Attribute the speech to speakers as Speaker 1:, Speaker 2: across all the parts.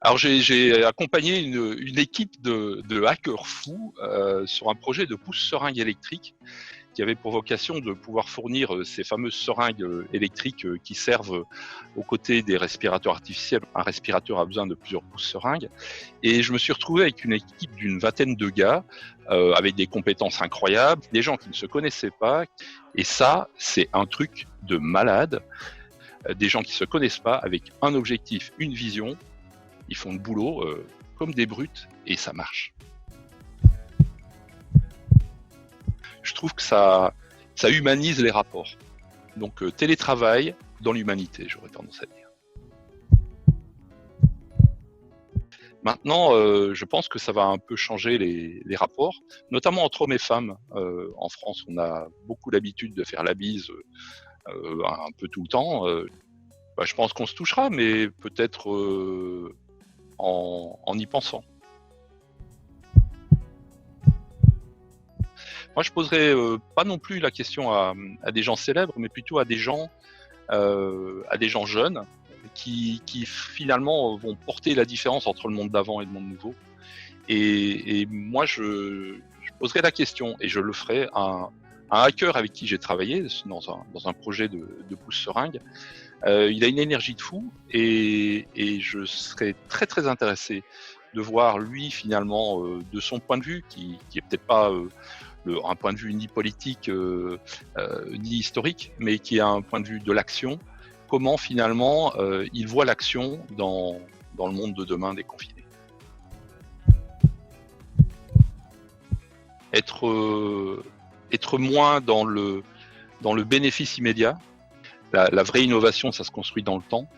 Speaker 1: Alors j'ai accompagné une équipe de hackers fous sur un projet de pousse-seringue électrique qui avait pour vocation de pouvoir fournir ces fameuses seringues électriques qui servent aux côtés des respirateurs artificiels. Un respirateur a besoin de plusieurs pousse-seringues. Et je me suis retrouvé avec une équipe d'une vingtaine de gars avec des compétences incroyables, des gens qui ne se connaissaient pas. Et ça, c'est un truc de malade. Des gens qui ne se connaissent pas avec un objectif, une vision. Ils font le boulot comme des brutes et ça marche. Je trouve que ça humanise les rapports. Donc télétravail dans l'humanité, j'aurais tendance à dire. Maintenant, je pense que ça va un peu changer les rapports, notamment entre hommes et femmes. En France, on a beaucoup l'habitude de faire la bise un peu tout le temps. Je pense qu'on se touchera, mais peut-être en y pensant. Moi, je poserais pas non plus la question à des gens célèbres, mais plutôt à des gens jeunes qui finalement vont porter la différence entre le monde d'avant et le monde nouveau. Et moi, je poserais la question, et je le ferai à un hacker avec qui j'ai travaillé dans un projet de pousse-seringue. Il a une énergie de fou, et je serais très très intéressé de voir lui finalement de son point de vue, qui est peut-être pas un point de vue ni politique ni historique, mais qui est un point de vue de l'action, comment finalement il voit l'action dans le monde de demain des confinés. Être moins dans le bénéfice immédiat. La vraie innovation, ça se construit dans le temps.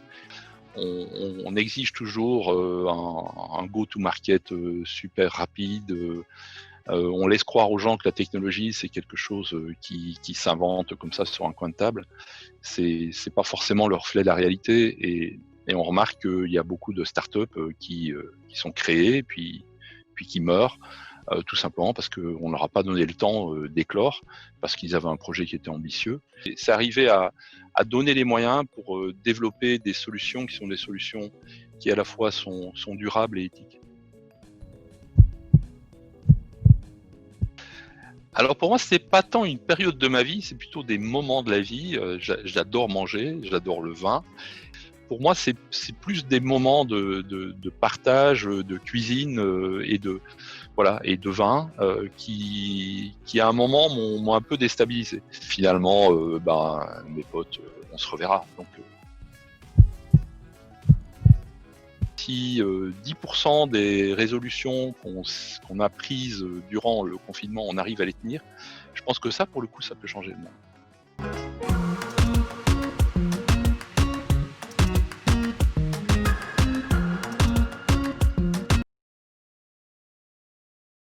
Speaker 1: On exige toujours un go-to-market super rapide. On laisse croire aux gens que la technologie, c'est quelque chose qui s'invente comme ça sur un coin de table. C'est pas forcément le reflet de la réalité. Et on remarque qu'il y a beaucoup de startups qui sont créées, puis qui meurent. Tout simplement parce qu'on leur a pas donné le temps d'éclore, parce qu'ils avaient un projet qui était ambitieux. Et c'est arrivé à donner les moyens pour développer des solutions qui sont des solutions qui à la fois sont durables et éthiques. Alors pour moi, c'est pas tant une période de ma vie, c'est plutôt des moments de la vie. J'adore manger, j'adore le vin. Pour moi, c'est plus des moments de partage, de cuisine et de vin qui à un moment m'ont un peu déstabilisé. Finalement, mes potes, on se reverra. Donc, si 10% des résolutions qu'on a prises durant le confinement, on arrive à les tenir, je pense que ça, pour le coup, ça peut changer le monde.